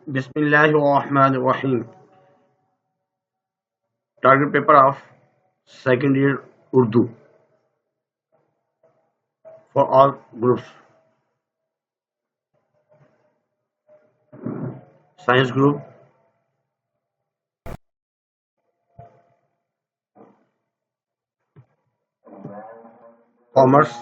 Bismillahirrahmanirrahim. Target paper of second year Urdu for all groups. Science group, commerce,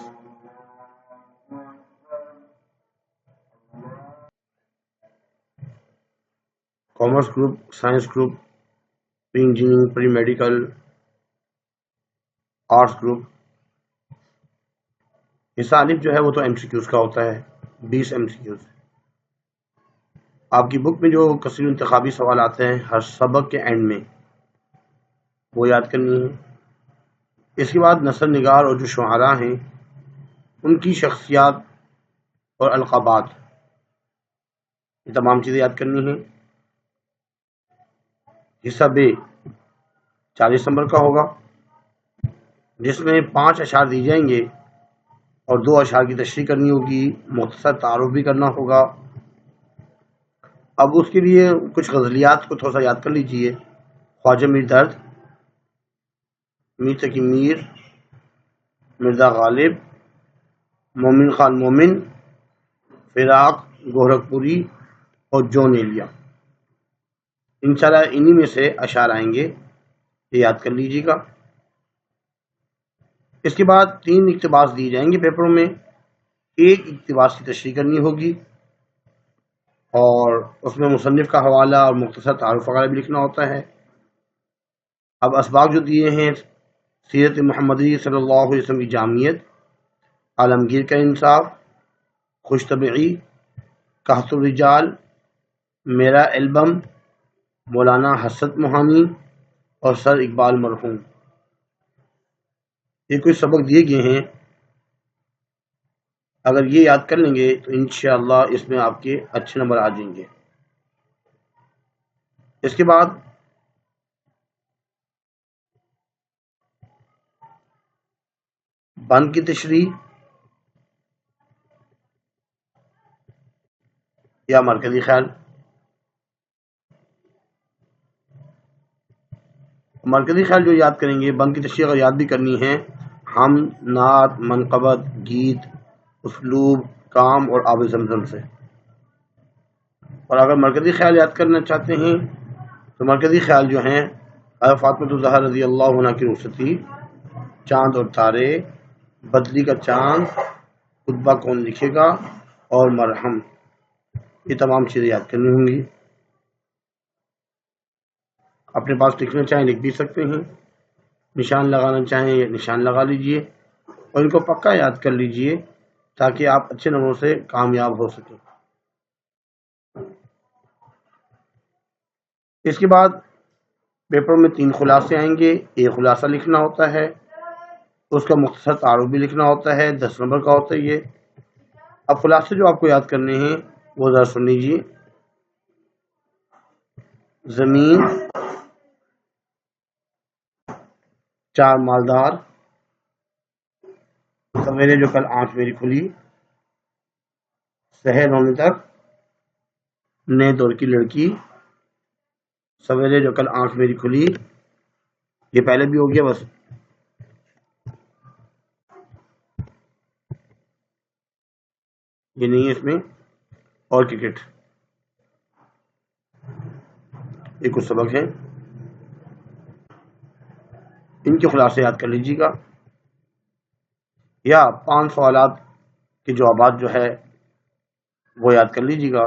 group, science group, pre-engineering, pre-medical, arts group. حصہ الف جو ہے وہ تو M C Qs کا ہوتا ہے، 20 ایم سی کیوز. آپ کی بک میں جو کثیر انتخابی سوال آتے ہیں ہر سبق کے اینڈ میں، وہ یاد کرنی ہے. اس کے بعد نثر نگار اور جو شعراء ہیں ان کی شخصیات اور القابات، یہ تمام چیزیں یاد کرنی ہیں. حصہ بے 40 نمبر کا ہوگا، جس میں 5 اشعار دی جائیں گے اور 2 اشعار کی تشریح کرنی ہوگی، مختصر تعارف بھی کرنا ہوگا. اب اس کے لیے کچھ غزلیات کو تھوڑا سا یاد کر لیجئے. خواجہ میر درد، میر تقی میر، مرزا غالب، مومن خان مومن، فراق گورکھپوری اور جون ایلیا. انشاءاللہ انہی میں سے اشعار آئیں گے، یہ یاد کر لیجیے گا. اس کے بعد 3 اقتباس دیے جائیں گے پیپروں میں، ایک اقتباس کی تشریح کرنی ہوگی اور اس میں مصنف کا حوالہ اور مختصر تعارف وغیرہ بھی لکھنا ہوتا ہے. اب اسباق جو دیے ہیں: سیرت محمدی صلی اللہ علیہ وسلم کی جامعیت، عالمگیر کا انصاف، خوش طبعی، قحط الرجال، میرا البم، مولانا حسرت موہانی اور سر اقبال مرحوم. یہ کچھ سبق دیے گئے ہیں، اگر یہ یاد کر لیں گے تو انشاءاللہ اس میں آپ کے اچھے نمبر آ جائیں گے. اس کے بعد بند کی تشریح یا مرکزی خیال. مرکزی خیال جو یاد کریں گے، بند کی تشریح اگر یاد بھی کرنی ہے، ہم، نعت، منقبت، گیت، اسلوب، کام اور آب زمزم سے. اور اگر مرکزی خیال یاد کرنا چاہتے ہیں تو مرکزی خیال جو ہیں: فاطمہ الزہرا رضی اللہ عنہ کی رخصتی، چاند اور تارے، بدلی کا چاند، خطبہ کون لکھے گا اور مرہم. یہ تمام چیزیں یاد کرنی ہوں گی. اپنے پاس لکھنا چاہیں لکھ بھی سکتے ہیں، نشان لگانا چاہیں نشان لگا لیجئے اور ان کو پکا یاد کر لیجئے تاکہ آپ اچھے نمبروں سے کامیاب ہو سکیں. اس کے بعد پیپر میں 3 خلاصے آئیں گے. ایک خلاصہ لکھنا ہوتا ہے، اس کا مختصر تعارف بھی لکھنا ہوتا ہے، 10 نمبر کا ہوتا ہے یہ. اب خلاصے جو آپ کو یاد کرنے ہیں وہ ذرا سن لیجیے. زمین، 4 مالدار، سویرے جو کل آنکھ میری کھلی، سحر ہونے تک، نئے دور کی لڑکی، سویرے جو کل آنکھ میری کھلی. یہ پہلے بھی ہو گیا، بس یہ نہیں ہے اس میں. اور کرکٹ، یہ کچھ سبق ہیں، ان کے خلاصے یاد کر لیجیے گا. یا 5 سوالات کے جوابات جو ہے وہ یاد کر لیجیے گا.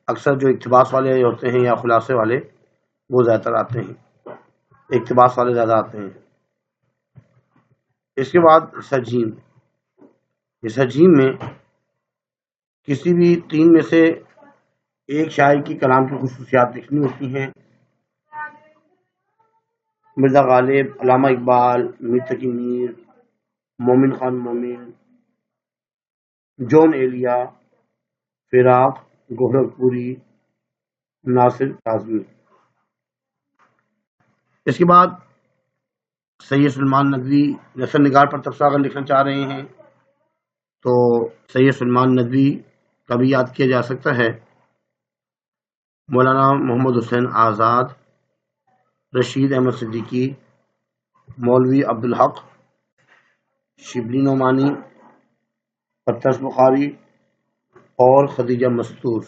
اکثر جو اقتباس والے ہوتے ہیں یا خلاصے والے وہ زیادہ تر آتے ہیں، اقتباس والے زیادہ آتے ہیں. اس کے بعد سجیم. اس سجیم میں کسی بھی 3 میں سے ایک شاعر کی کلام کی خصوصیات لکھنی ہوتی ہیں. مرزا غالب، علامہ اقبال، میر تقی میر، مومن خان مومن، جون ایلیا، فراق گورکھپوری، ناصر کاظمی. اس کے بعد سید سلمان ندوی. نثر نگار پر تبصرہ اگر لکھنا چاہ رہے ہیں تو سید سلمان ندوی کا بھی یاد کیا جا سکتا ہے. مولانا محمد حسین آزاد، رشید احمد صدیقی، مولوی عبدالحق، شبلی نعمانی، پطرس بخاری اور خدیجہ مستور۔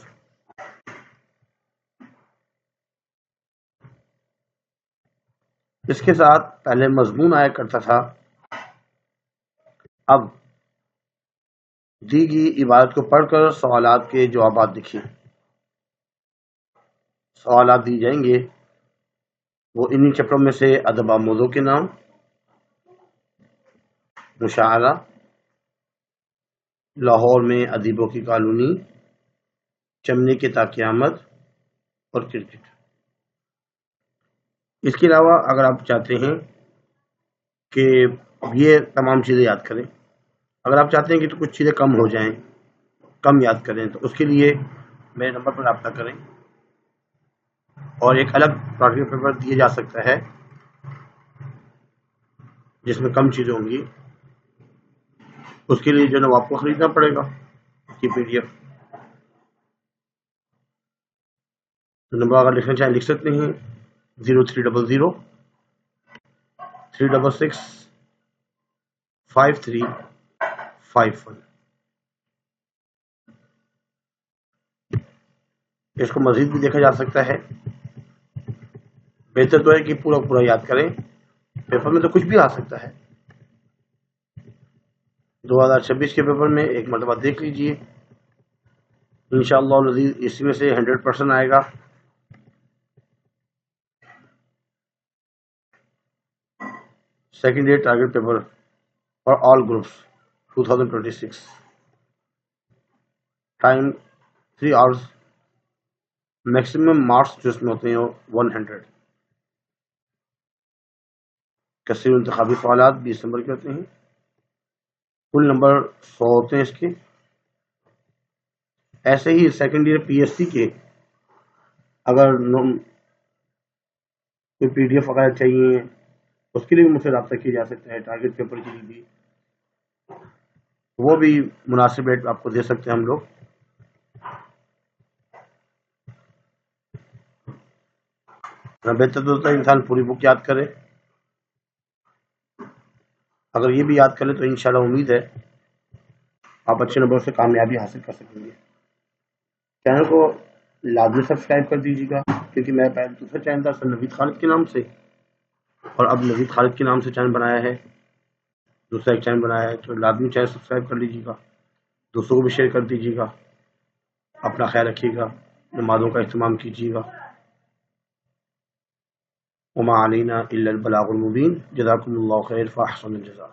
اس کے ساتھ پہلے مضمون آیا کرتا تھا، اب دی گئی عبارت کو پڑھ کر سوالات کے جوابات لکھیں۔ سوالات دی جائیں گے وہ انہی چیپٹروں میں سے ادب آموزوں کے نام، مشاعرہ، لاہور میں ادیبوں کی کالونی، چمنے کے تا قیامت اور کرکٹ۔ اس کے علاوہ اگر آپ چاہتے ہیں کہ یہ تمام چیزیں یاد کریں، اگر آپ چاہتے ہیں کہ تو کچھ چیزیں کم ہو جائیں، کم یاد کریں، تو اس کے لیے میرے نمبر پر رابطہ کریں، اور ایک الگ پریکٹیکل پیپر دیا جا سکتا ہے جس میں کم چیزیں ہوں گی۔ اس کے لیے جو ہے نا آپ کو خریدنا پڑے گا کی PDF۔ نمبر اگر لکھنا چاہیں لکھ سکتے ہیں 0300 366 5351۔ اس کو مزید بھی دیکھا جا سکتا ہے۔ بہتر تو ہے کہ پورا پورا یاد کریں، پیپر میں تو کچھ بھی آ سکتا ہے۔ 2026 کے پیپر میں ایک مرتبہ دیکھ لیجئے، انشاءاللہ العزیز اس میں سے 100% آئے گا۔ Second year target paper for all groups 2026، time 3 hours، maximum marks جو اس میں ہوتے ہیں 100۔ کثیر انتخابی سوالات 20 نمبر کے ہوتے ہیں، کل نمبر 100 ہوتے ہیں اس کے۔ ایسے ہی سیکنڈ ایئر PSC کے اگر کوئی PDF وغیرہ چاہیے، اس کے لیے بھی مجھ سے رابطہ کیا جا سکتا ہے۔ ٹارگیٹ پیپر کے لیے بھی وہ بھی مناسب ریٹ آپ کو دے سکتے ہیں ہم لوگ۔ بہتر تو ہوتا ہے انسان پوری بک یاد کرے، اگر یہ بھی یاد کرے تو انشاءاللہ امید ہے آپ اچھے نمبر سے کامیابی حاصل کر سکیں گے۔ چینل کو لازمی سبسکرائب کر دیجیے گا، کیونکہ میں پہلے دوسرا چینل تھا سر نوید خالد کے نام سے، اور اب نوید خالد کے نام سے چینل بنایا ہے، دوسرا ایک چینل بنایا ہے، تو لازمی چینل سبسکرائب کر لیجیے گا، دوسروں کو بھی شیئر کر دیجیے گا۔ اپنا خیال رکھیے گا، نمازوں کا اہتمام کیجیے گا۔ وما علینا الا البلاغ المبین۔ جزاکم اللہ خیر فاحسن الجزاء۔